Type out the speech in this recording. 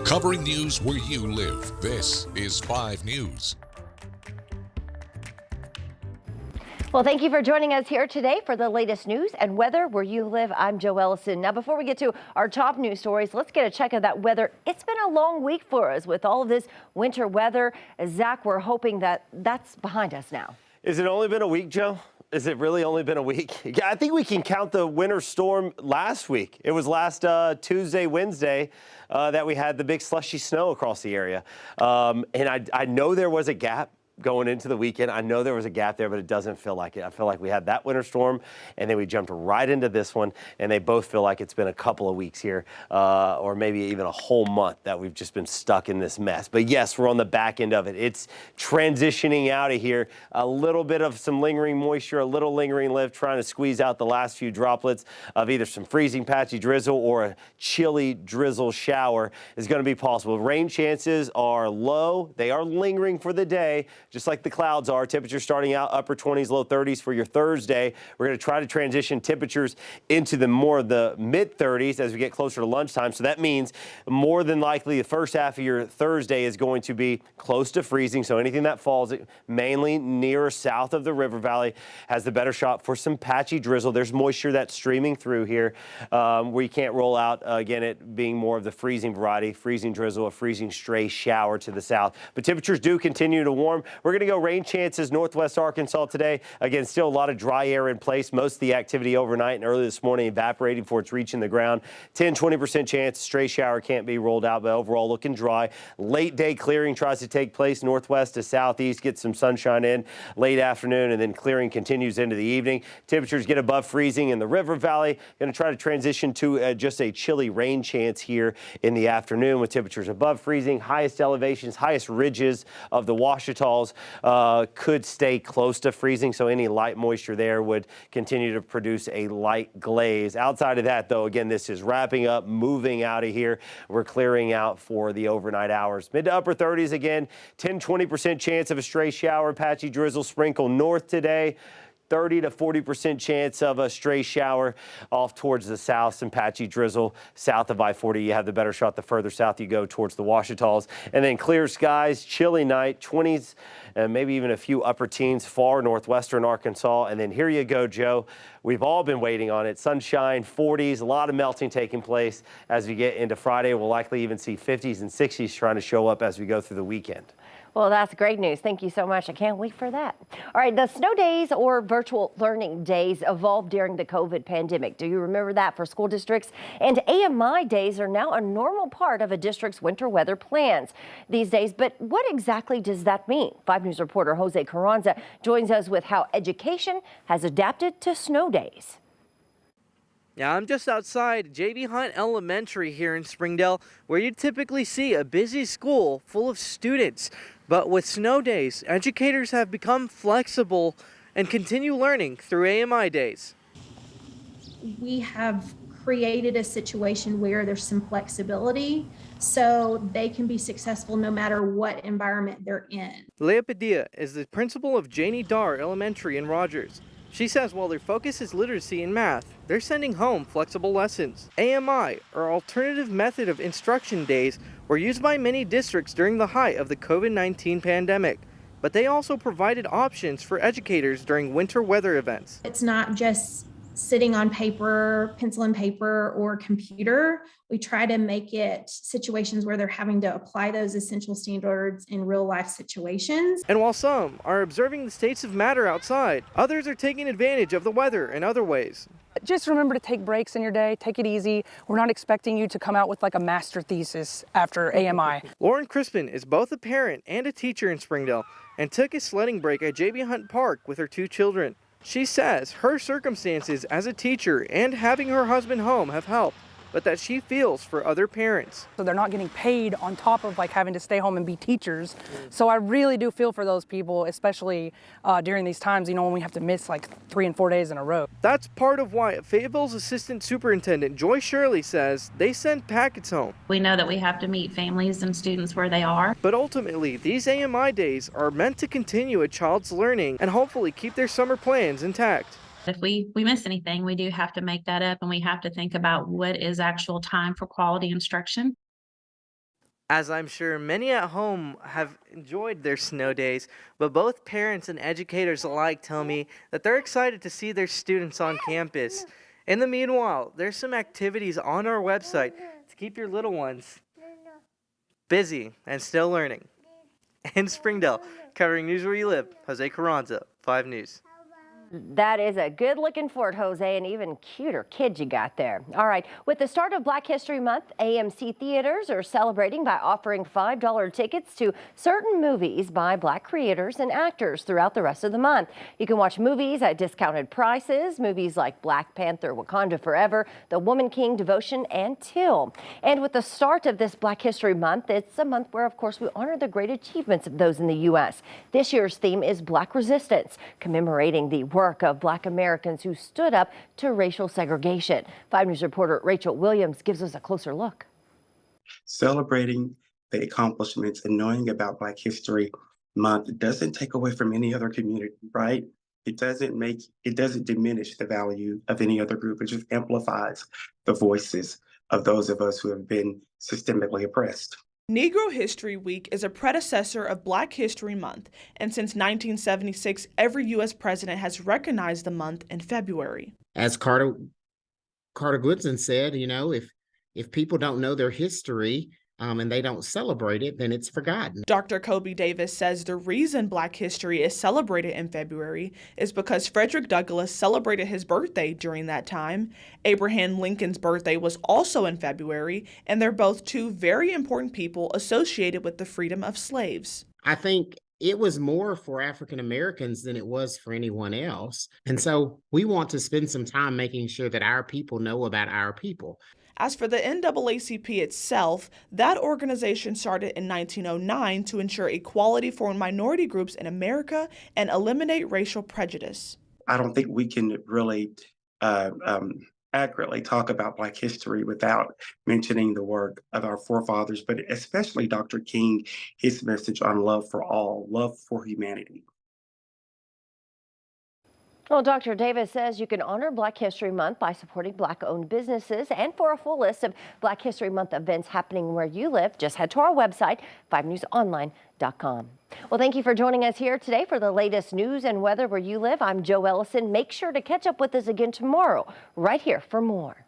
Covering news where you live. This is 5 News. Well, thank you for joining us here today for the latest news and weather where you live. I'm Joe Ellison. Now, before we get to our top news stories, let's get a check of that weather. It's been a long week for us with all of this winter weather. Zach, we're hoping that that's behind us now. Is it only been a week, Joe? Is it really only been a week? Yeah, I think we can count the winter storm last week. It was last Tuesday, Wednesday that we had the big slushy snow across the area. And I know there was a gap going into the weekend. I know there was a gap there, but it doesn't feel like it. I feel like we had that winter storm, and then we jumped right into this one, and they both feel like it's been a couple of weeks here, or maybe even a whole month that we've just been stuck in this mess. But yes, we're on the back end of it. It's transitioning out of here. A little bit of some lingering moisture, a little lingering lift, trying to squeeze out the last few droplets of either some freezing patchy drizzle or a chilly drizzle shower is going to be possible. Rain chances are low. They are lingering for the day, just like the clouds are. Temperatures starting out upper 20s, low 30s for your Thursday. We're going to try to transition temperatures into the mid 30s as we get closer to lunchtime. So that means more than likely the first half of your Thursday is going to be close to freezing. So anything that falls mainly near or south of the river valley has the better shot for some patchy drizzle. There's moisture that's streaming through here where you can't roll out, again, it being more of the freezing variety, freezing drizzle, a freezing stray shower to the south. But temperatures do continue to warm. We're going to go rain chances northwest Arkansas today. Again, still a lot of dry air in place. Most of the activity overnight and early this morning evaporating before it's reaching the ground. 10-20% chance stray shower can't be rolled out, but overall looking dry. Late day clearing tries to take place northwest to southeast, get some sunshine in late afternoon, and then clearing continues into the evening. Temperatures get above freezing in the river valley. Going to try to transition to just a chilly rain chance here in the afternoon with temperatures above freezing. Highest elevations, highest ridges of the Ouachita's could stay close to freezing, so any light moisture there would continue to produce a light glaze. Outside of that, though, again, this is wrapping up, moving out of here. We're clearing out for the overnight hours. Mid to upper 30s again, 10-20% chance of a stray shower, patchy drizzle sprinkle north today. 30 to 40% chance of a stray shower off towards the south, some patchy drizzle south of I-40. You have the better shot the further south you go towards the Ouachita's. And then clear skies, chilly night, 20s, and maybe even a few upper teens far northwestern Arkansas. And then here you go, Joe. We've all been waiting on it. Sunshine, 40s, a lot of melting taking place as we get into Friday. We'll likely even see 50s and 60s trying to show up as we go through the weekend. Well, that's great news. Thank you so much. I can't wait for that. All right, the snow days or virtual learning days evolved during the COVID pandemic. Do you remember that for school districts? And AMI days are now a normal part of a district's winter weather plans these days. But what exactly does that mean? 5 News reporter Jose Carranza joins us with how education has adapted to snow days. Yeah, I'm just outside J.B. Hunt Elementary here in Springdale, where you typically see a busy school full of students. But with snow days, educators have become flexible and continue learning through AMI days. We have created a situation where there's some flexibility so they can be successful no matter what environment they're in. Leah Padilla is the principal of Janie Dar Elementary in Rogers. She says while their focus is literacy and math, they're sending home flexible lessons. AMI, or alternative method of instruction days, were used by many districts during the height of the COVID-19 pandemic, but they also provided options for educators during winter weather events. It's not just sitting on paper, pencil and paper, or computer. We try to make it situations where they're having to apply those essential standards in real life situations. And while some are observing the states of matter outside, others are taking advantage of the weather in other ways. Just remember to take breaks in your day, take it easy. We're not expecting you to come out with like a master thesis after AMI. Lauren Crispin is both a parent and a teacher in Springdale and took a sledding break at J.B. Hunt Park with her 2 children. She says her circumstances as a teacher and having her husband home have helped, but that she feels for other parents. So they're not getting paid on top of like having to stay home and be teachers. So I really do feel for those people, especially during these times, when we have to miss like 3 and 4 days in a row. That's part of why Fayetteville's assistant superintendent, Joy Shirley, says they send packets home. We know that we have to meet families and students where they are. But ultimately, these AMI days are meant to continue a child's learning and hopefully keep their summer plans intact. If we miss anything, we do have to make that up, and we have to think about what is actual time for quality instruction. As I'm sure many at home have enjoyed their snow days, but both parents and educators alike tell me that they're excited to see their students on campus. In the meanwhile, there's some activities on our website to keep your little ones busy and still learning. In Springdale, covering news where you live, Jose Carranza, 5 News. That is a good looking Fort, Jose, and even cuter kid you got there. All right, with the start of Black History Month, AMC theaters are celebrating by offering $5 tickets to certain movies by Black creators and actors throughout the rest of the month. You can watch movies at discounted prices, movies like Black Panther, Wakanda Forever, The Woman King, Devotion, and Till. And with the start of this Black History Month, it's a month where, of course, we honor the great achievements of those in the U.S. This year's theme is Black Resistance, commemorating the work of Black Americans who stood up to racial segregation. 5 News reporter Rachel Williams gives us a closer look. Celebrating the accomplishments and knowing about Black History Month doesn't take away from any other community, right? It doesn't diminish the value of any other group. It just amplifies the voices of those of us who have been systemically oppressed. Negro History Week is a predecessor of Black History Month, and since 1976, every U.S. president has recognized the month in February. As Carter Goodson said, you know, if people don't know their history and they don't celebrate it, then it's forgotten. Dr. Kobe Davis says the reason Black history is celebrated in February is because Frederick Douglass celebrated his birthday during that time. Abraham Lincoln's birthday was also in February, and they're both two very important people associated with the freedom of slaves. I think it was more for African Americans than it was for anyone else. And so we want to spend some time making sure that our people know about our people. As for the NAACP itself, that organization started in 1909 to ensure equality for minority groups in America and eliminate racial prejudice. I don't think we can really accurately talk about Black history without mentioning the work of our forefathers, but especially Dr. King, his message on love for all, love for humanity. Well, Dr. Davis says you can honor Black History Month by supporting Black-owned businesses. And for a full list of Black History Month events happening where you live, just head to our website, 5newsonline.com. Well, thank you for joining us here today for the latest news and weather where you live. I'm Jo Ellison. Make sure to catch up with us again tomorrow, right here for more.